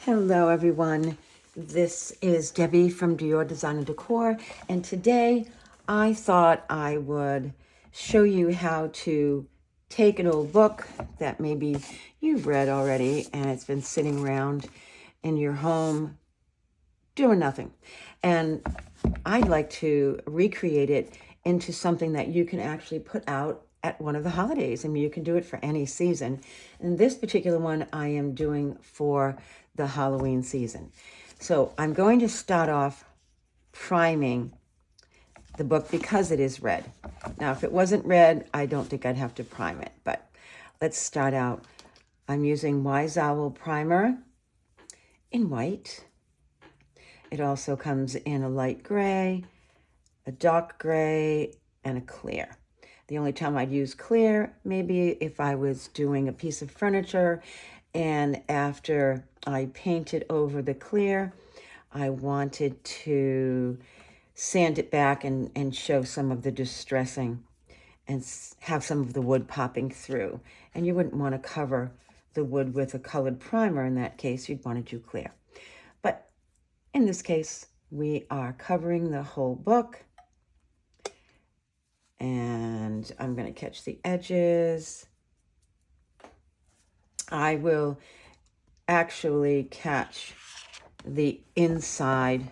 Hello everyone, this is Debbie from Dior Design and Decor, and today I thought I would show you how to take an old book that maybe you've read already and it's been sitting around in your home doing nothing, and I'd like to recreate it into something that you can actually put out at one of the holidays. I mean, you can do it for any season. And this particular one I am doing for the Halloween season. So I'm going to start off priming the book because it is red. Now, if it wasn't red, I don't think I'd have to prime it. But let's start out. I'm using Wise Owl primer in white. It also comes in a light gray, a dark gray, and a clear. The only time I'd use clear, maybe if I was doing a piece of furniture and after I painted over the clear, I wanted to sand it back and show some of the distressing and have some of the wood popping through. And you wouldn't want to cover the wood with a colored primer. In that case, you'd want to do clear. But in this case, we are covering the whole book. And I'm going to catch the edges. I will actually catch the inside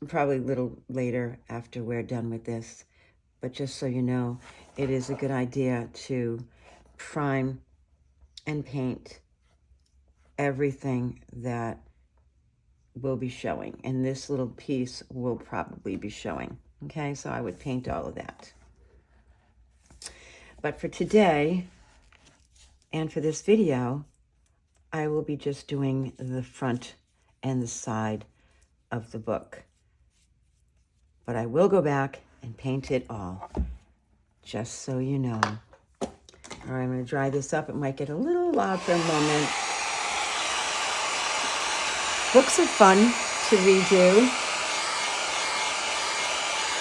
probably a little later after we're done with this. But just so you know, it is a good idea to prime and paint everything that will be showing. And this little piece will probably be showing. Okay, so I would paint all of that. But for today, and for this video, I will be just doing the front and the side of the book. But I will go back and paint it all, just so you know. All right, I'm going to dry this up. It might get a little loud for a moment. Books are fun to redo.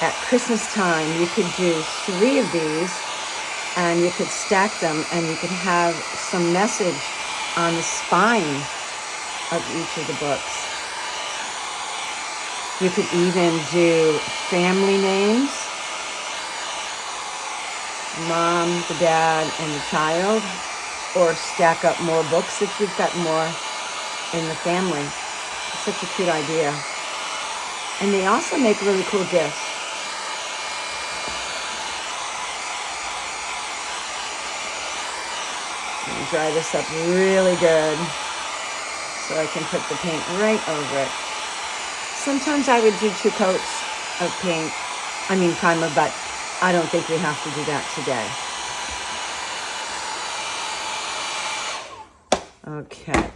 At Christmas time, you could do 3 of these, and you could stack them, and you could have some message on the spine of each of the books. You could even do family names, mom, the dad, and the child, or stack up more books if you've got more in the family. It's such a cute idea. And they also make really cool gifts. Dry this up really good so I can put the paint right over it. Sometimes I would do 2 coats of primer, but I don't think we have to do that today. Okay,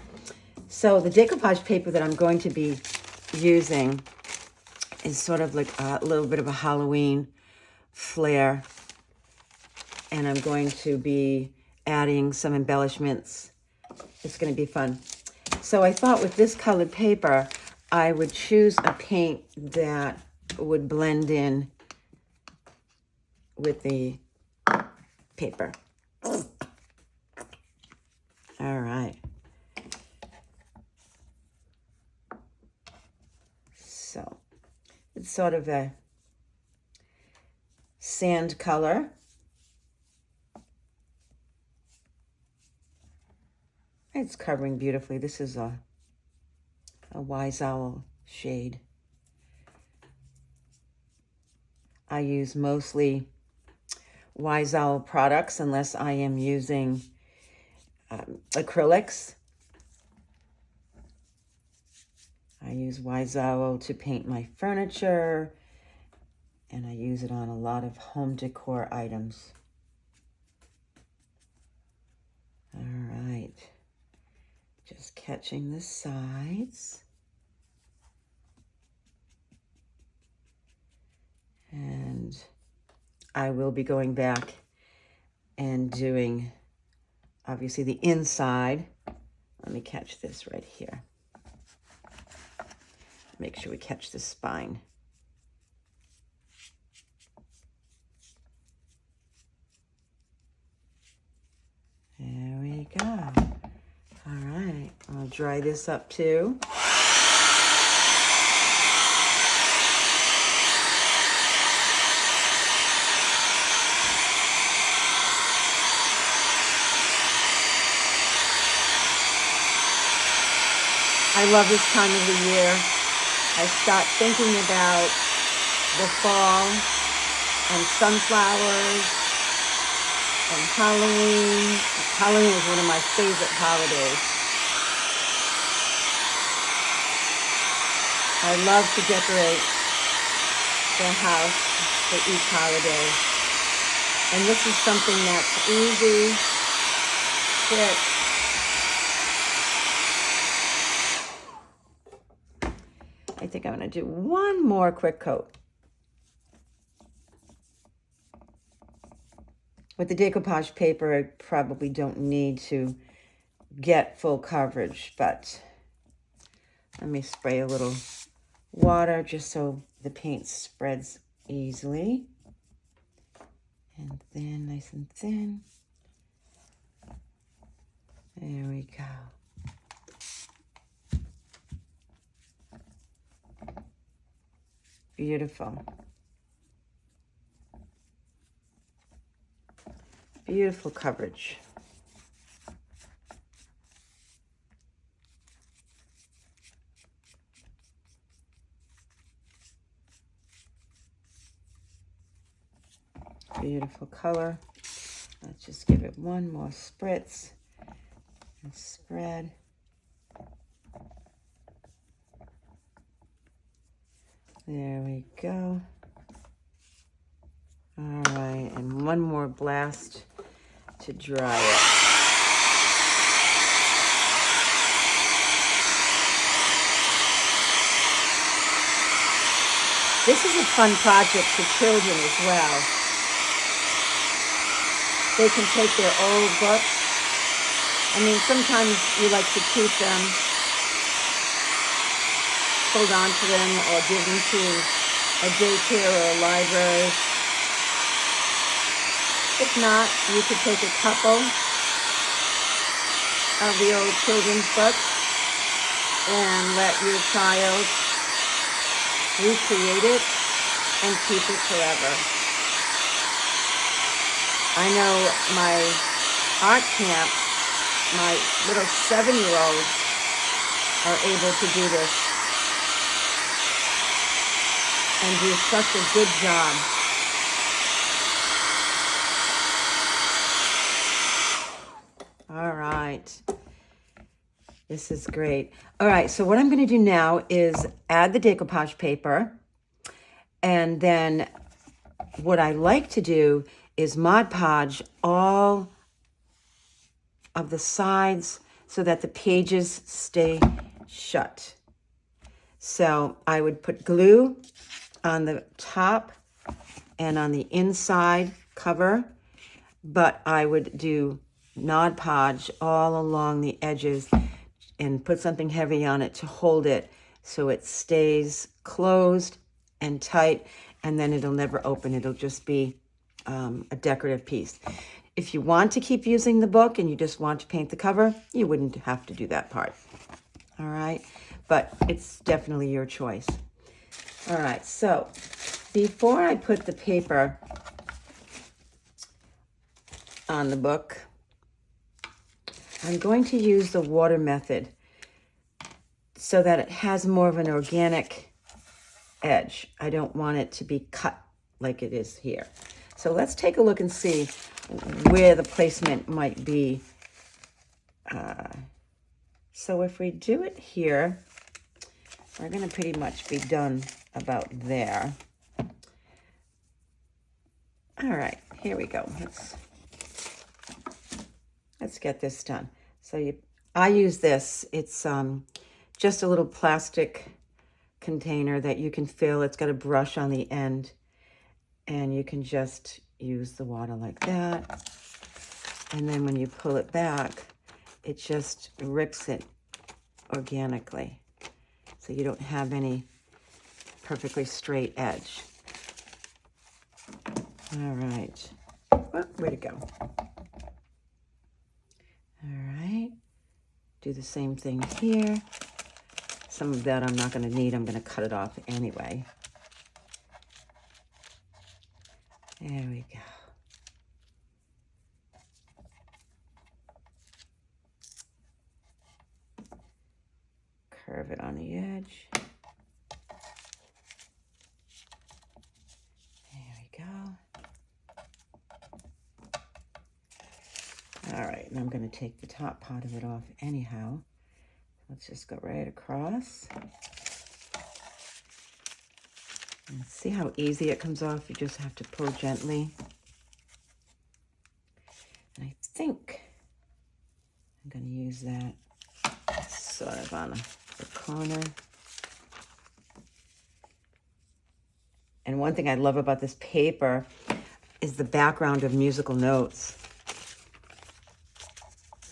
so the decoupage paper that I'm going to be using is sort of like a little bit of a Halloween flair, and I'm going to be adding some embellishments. It's going to be fun. So I thought with this colored paper, I would choose a paint that would blend in with the paper. All right. So it's sort of a sand color. It's covering beautifully. This is a Wise Owl shade. I use mostly Wise Owl products unless I am using acrylics. I use Wise Owl to paint my furniture, and I use it on a lot of home decor items. All right. Just catching the sides. And I will be going back and doing, obviously, the inside. Let me catch this right here. Make sure we catch the spine. There we go. All right. I'll dry this up too. I love this time of the year. I start thinking about the fall and sunflowers and Halloween. Halloween is one of my favorite holidays. I love to decorate the house for each holiday. And this is something that's easy, quick. I think I'm going to do one more quick coat. With the decoupage paper, I probably don't need to get full coverage, but let me spray a little water just so the paint spreads easily. And then nice and thin. There we go. Beautiful. Beautiful coverage. Beautiful color. Let's just give it one more spritz and spread. There we go. All right, and one more blast to dry it. This is a fun project for children as well. They can take their old books. I mean, sometimes you like to keep them, hold on to them, or give them to a daycare or a library. If not, you could take a couple of the old children's books and let your child recreate it and keep it forever. I know my art camp, my little 7-year-olds are able to do this and do such a good job. All right. This is great. All right, so what I'm going to do now is add the decoupage paper. And then what I like to do is Mod Podge all of the sides so that the pages stay shut. So I would put glue on the top and on the inside cover, but I would do Mod Podge all along the edges and put something heavy on it to hold it so it stays closed and tight, and then it'll never open. It'll just be a decorative piece. If you want to keep using the book and you just want to paint the cover, you wouldn't have to do that part. All right, but it's definitely your choice. All right, so before I put the paper on the book, I'm going to use the water method so that it has more of an organic edge. I don't want it to be cut like it is here. So let's take a look and see where the placement might be. So if we do it here, we're going to pretty much be done about there. All right, here we go. Let's get this done. So I use this. It's just a little plastic container that you can fill. It's got a brush on the end, and you can just use the water like that. And then when you pull it back, it just rips it organically. So you don't have any perfectly straight edge. All right. Well, way to go. All right. Do the same thing here. Some of that I'm not going to need. I'm going to cut it off anyway. There we go. Curve it on the edge. There we go. All right, and I'm going to take the top part of it off anyhow. Let's just go right across. And see how easy it comes off? You just have to pull gently. And I think I'm going to use that sort of on the corner. And one thing I love about this paper is the background of musical notes.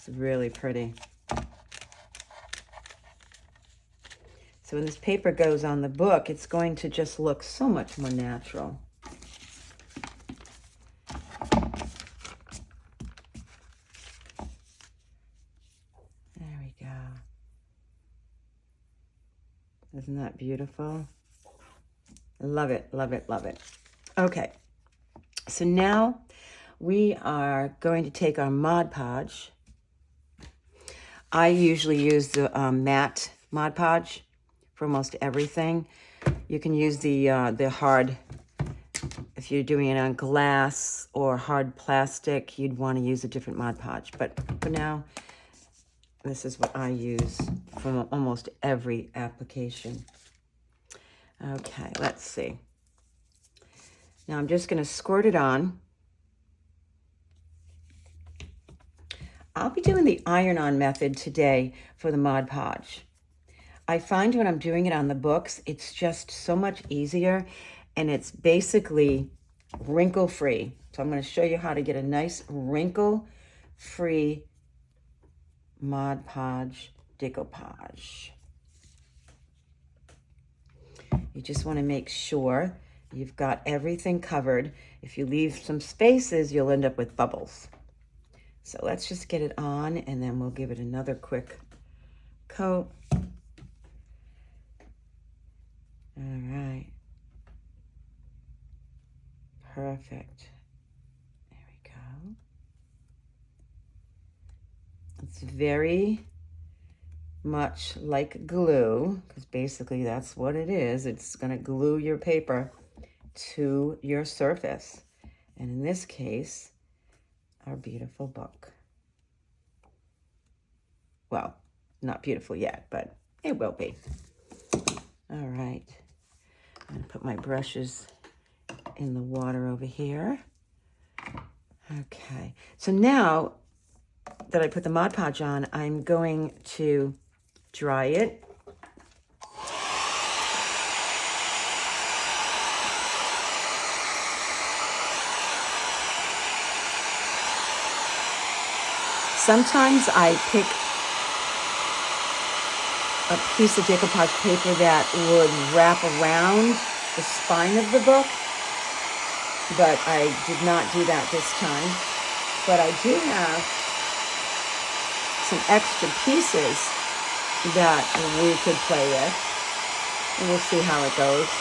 It's really pretty. So when this paper goes on the book, it's going to just look so much more natural. There we go. Isn't that beautiful? Love it, love it, love it. Okay, so now we are going to take our Mod Podge. I usually use the matte Mod Podge for almost everything. You can use the hard, if you're doing it on glass or hard plastic, you'd want to use a different Mod Podge. But for now, this is what I use for almost every application. Okay, let's see. Now I'm just going to squirt it on. I'll be doing the iron-on method today for the Mod Podge. I find when I'm doing it on the books, it's just so much easier, and it's basically wrinkle-free. So I'm going to show you how to get a nice wrinkle-free Mod Podge decoupage. You just want to make sure you've got everything covered. If you leave some spaces, you'll end up with bubbles. So let's just get it on, and then we'll give it another quick coat. All right. Perfect. There we go. It's very much like glue, because basically that's what it is. It's going to glue your paper to your surface. And in this case, our beautiful book. Well, not beautiful yet, but it will be. All right. I'm going to put my brushes in the water over here. Okay. So now that I put the Mod Podge on, I'm going to dry it. Sometimes I pick a piece of decoupage paper that would wrap around the spine of the book, but I did not do that this time. But I do have some extra pieces that we could play with, and we'll see how it goes.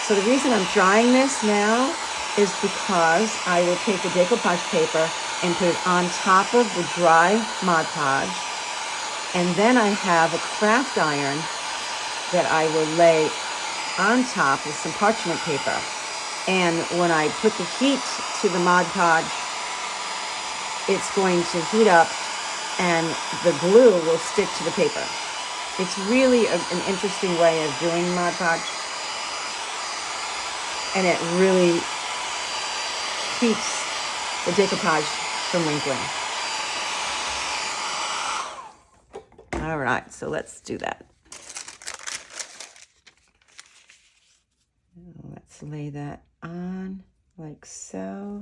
So the reason I'm drying this now is because I will take the decoupage paper and put it on top of the dry Mod Podge, and then I have a craft iron that I will lay on top with some parchment paper. And when I put the heat to the Mod Podge, it's going to heat up and the glue will stick to the paper. It's really an interesting way of doing Mod Podge, and it really keeps the decoupage from wrinkling. All right, so let's do that. Let's lay that on like so.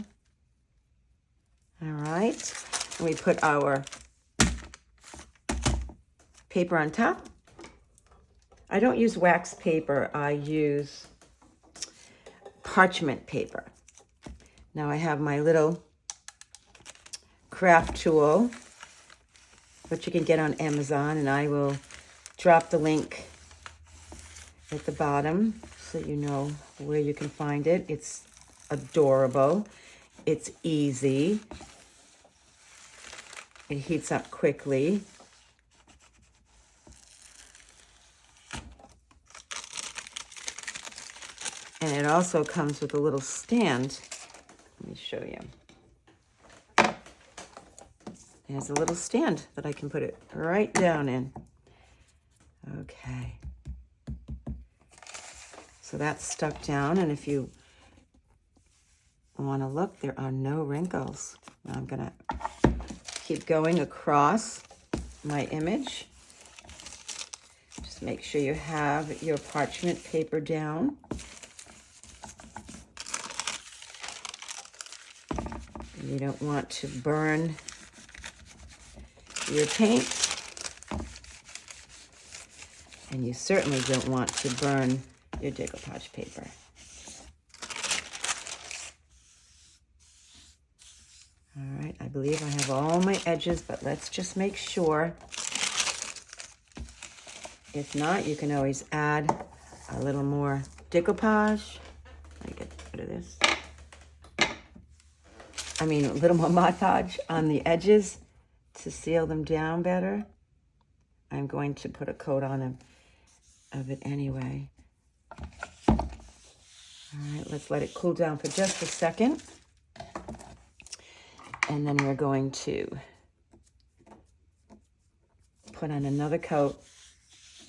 All right, and we put our paper on top. I don't use wax paper, I use parchment paper. Now I have my little craft tool, which you can get on Amazon, and I will drop the link at the bottom so you know where you can find it. It's adorable. It's easy. It heats up quickly. And it also comes with a little stand. Let me show you. There's a little stand that I can put it right down in. Okay. So that's stuck down, and if you want to look, there are no wrinkles. Now I'm going to keep going across my image. Just make sure you have your parchment paper down. You don't want to burn your paint, and you certainly don't want to burn your decoupage paper. All right, I believe I have all my edges, but let's just make sure. If not, you can always add a little more decoupage. Let me get rid of this. A little more Mod Podge on the edges to seal them down better. I'm going to put a coat on them of it anyway. All right, let's let it cool down for just a second. And then we're going to put on another coat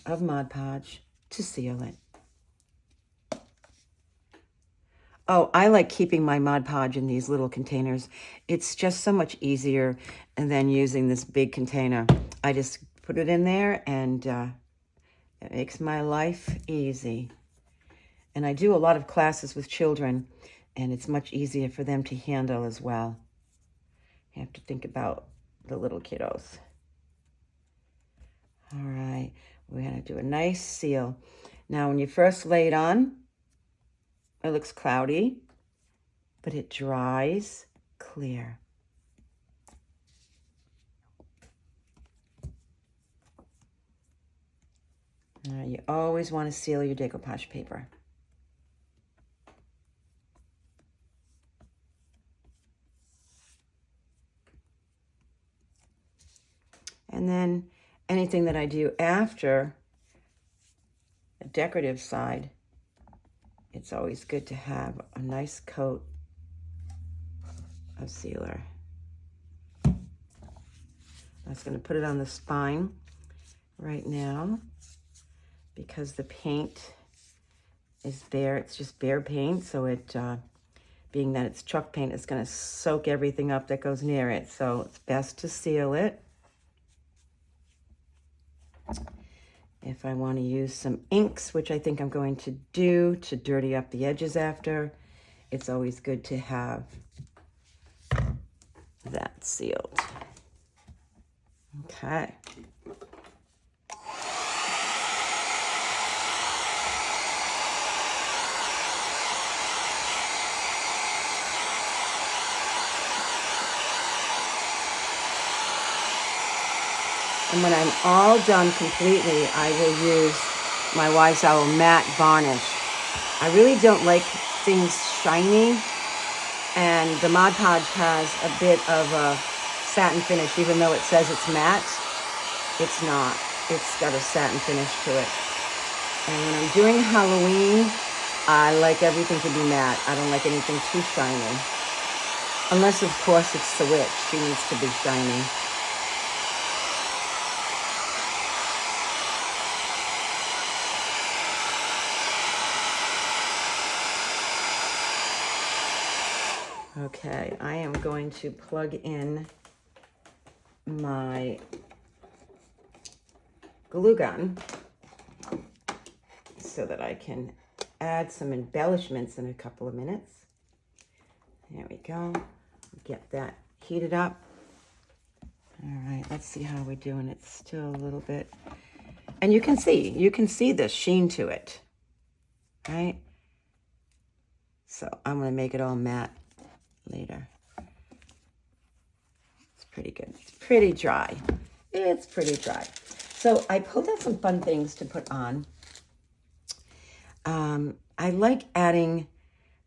of Mod Podge to seal it. Oh, I like keeping my Mod Podge in these little containers. It's just so much easier than using this big container. I just put it in there, and it makes my life easy. And I do a lot of classes with children, and it's much easier for them to handle as well. You have to think about the little kiddos. All right, we're going to do a nice seal. Now, when you first lay it on, it looks cloudy, but it dries clear. You always want to seal your decoupage paper. And then anything that I do after the decorative side, it's always good to have a nice coat of sealer. I'm just going to put it on the spine right now because the paint is bare. It's just bare paint, so it, being that it's chalk paint, it's going to soak everything up that goes near it. So it's best to seal it. If I want to use some inks, which I think I'm going to do to dirty up the edges after, it's always good to have that sealed. Okay. And when I'm all done completely, I will use my Wise Owl matte varnish. I really don't like things shiny, and the Mod Podge has a bit of a satin finish, even though it says it's matte. It's not. It's got a satin finish to it. And when I'm doing Halloween, I like everything to be matte. I don't like anything too shiny. Unless, of course, it's the witch. She needs to be shiny. Okay, I am going to plug in my glue gun so that I can add some embellishments in a couple of minutes. There we go. Get that heated up. All right, let's see how we're doing. It's still a little bit, and you can see the sheen to it, right? So I'm going to make it all matte later. Let's pretty good. It's pretty dry. It's pretty dry. So I pulled out some fun things to put on. I like adding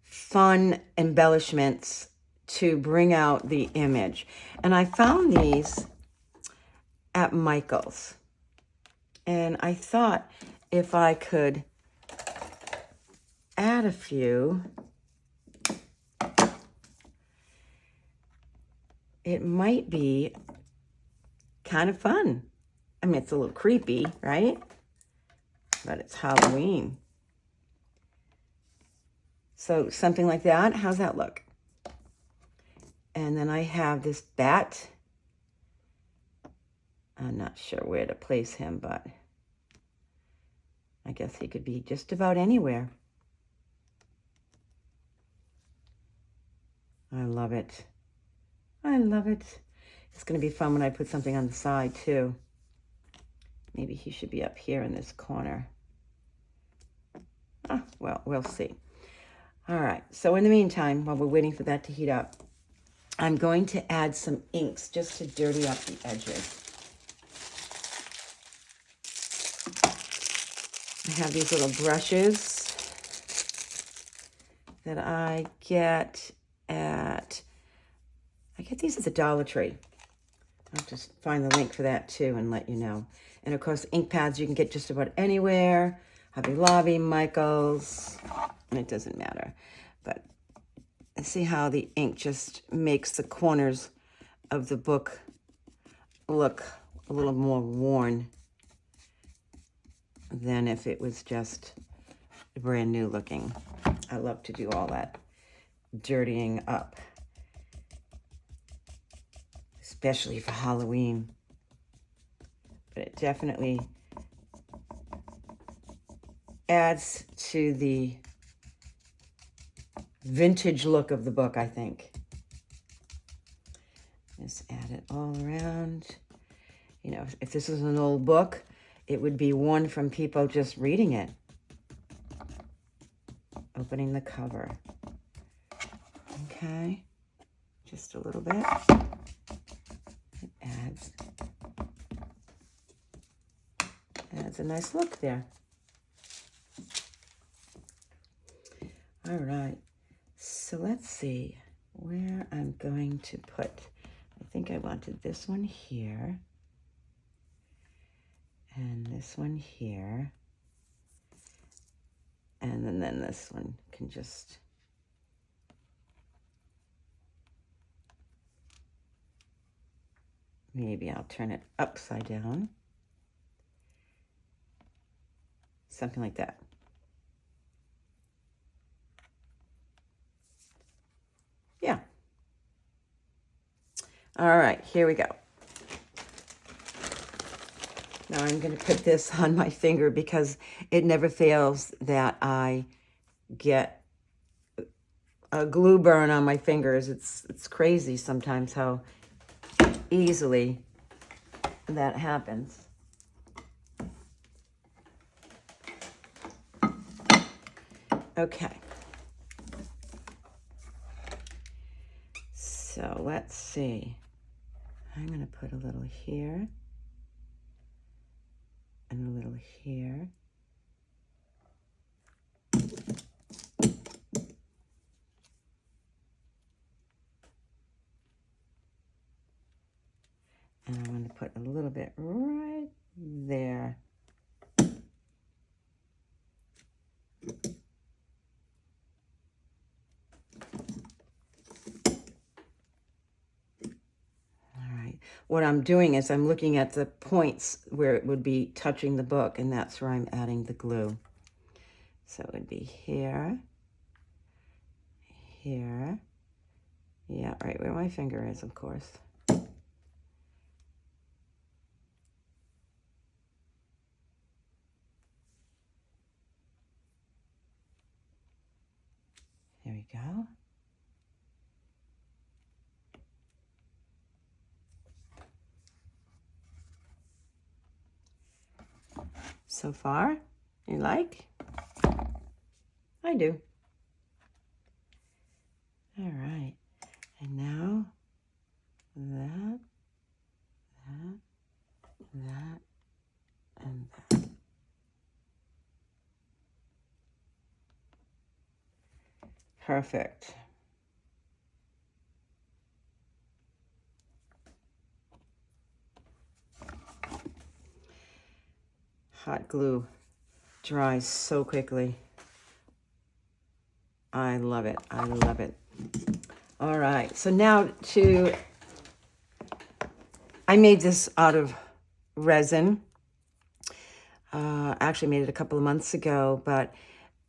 fun embellishments to bring out the image. And I found these at Michael's. And I thought if I could add a few, it might be kind of fun. I mean, it's a little creepy, right? But it's Halloween. So something like that, how's that look? And then I have this bat. I'm not sure where to place him, but I guess he could be just about anywhere. I love it. I love it. It's going to be fun when I put something on the side, too. Maybe he should be up here in this corner. Ah, well, we'll see. All right, so in the meantime, while we're waiting for that to heat up, I'm going to add some inks just to dirty up the edges. I have these little brushes that I get these at the Dollar Tree. I'll just find the link for that too and let you know. And of course, ink pads you can get just about anywhere. Hobby Lobby, Michael's, and it doesn't matter. But see how the ink just makes the corners of the book look a little more worn than if it was just brand new looking. I love to do all that dirtying up, especially for Halloween. But it definitely adds to the vintage look of the book, I think. Just add it all around. You know, if this was an old book, it would be worn from people just reading it. Opening the cover. Okay, just a little bit. It adds a nice look there. All right, so let's see where I'm going to put. I think I wanted this one here. And this one here. And then this one can just... Maybe I'll turn it upside down. Something like that. Yeah. All right, here we go. Now I'm going to put this on my finger because it never fails that I get a glue burn on my fingers. It's crazy sometimes how easily that happens. Okay. So let's see. I'm going to put a little here. And a little here. And I'm going to put a little bit right there. All right. What I'm doing is I'm looking at the points where it would be touching the book, and that's where I'm adding the glue. So it would be here, here. Yeah, right where my finger is, of course. There we go. So far, you like? I do. All right. And now that Perfect. Hot glue dries so quickly. I love it. I love it. All right. So now I made this out of resin. Actually made it a couple of months ago, but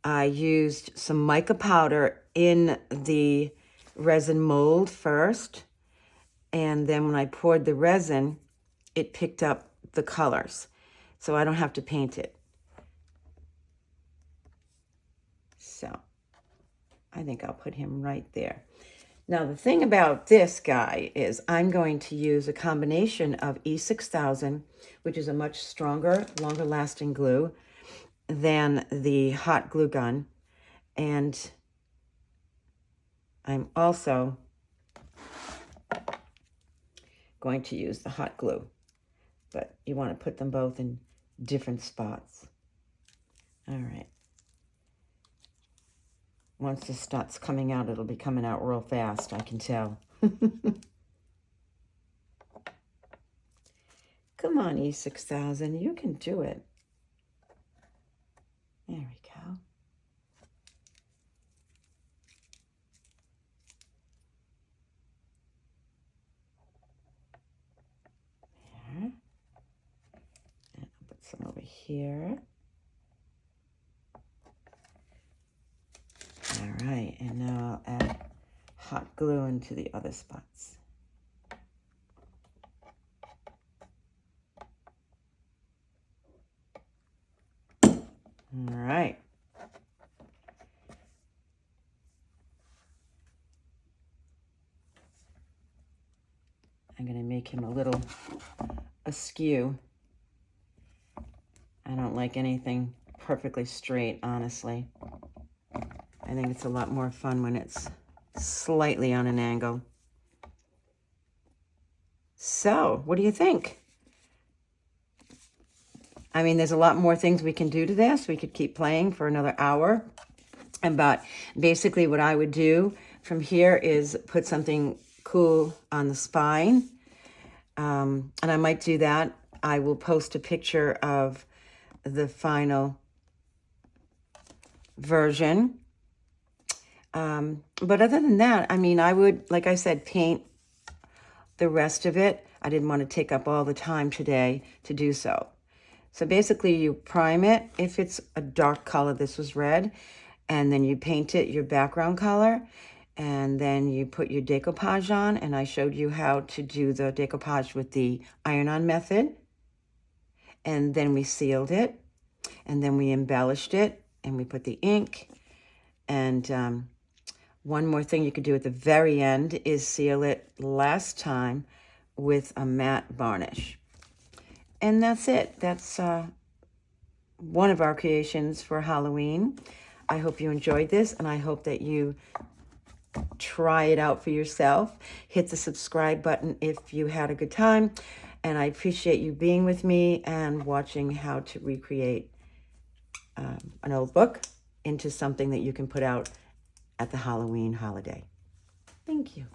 I used some mica powder in the resin mold first. And then when I poured the resin, it picked up the colors. So I don't have to paint it. So I think I'll put him right there. Now, the thing about this guy is I'm going to use a combination of E6000, which is a much stronger, longer lasting glue than the hot glue gun. And I'm also going to use the hot glue, but you want to put them both in different spots. All right. Once this starts coming out, it'll be coming out real fast, I can tell. Come on, E6000, you can do it. There we go. There. And I'll put some over here. All right, and now I'll add hot glue into the other spots. All right. I'm going to make him a little askew. I don't like anything perfectly straight, honestly. I think it's a lot more fun when it's slightly on an angle. So, what do you think? I mean, there's a lot more things we can do to this. We could keep playing for another hour. But basically what I would do from here is put something cool on the spine. And I might do that. I will post a picture of the final version. But other than that, I mean, I would, like I said, paint the rest of it. I didn't want to take up all the time today to do so. So basically you prime it. If it's a dark color, this was red, and then you paint it your background color, and then you put your decoupage on, and I showed you how to do the decoupage with the iron-on method. And then we sealed it, and then we embellished it, and we put the ink. And one more thing you could do at the very end is seal it last time with a matte varnish. And that's it. That's one of our creations for Halloween. I hope you enjoyed this, and I hope that you try it out for yourself. Hit the subscribe button if you had a good time. And I appreciate you being with me and watching how to recreate an old book into something that you can put out at the Halloween holiday. Thank you.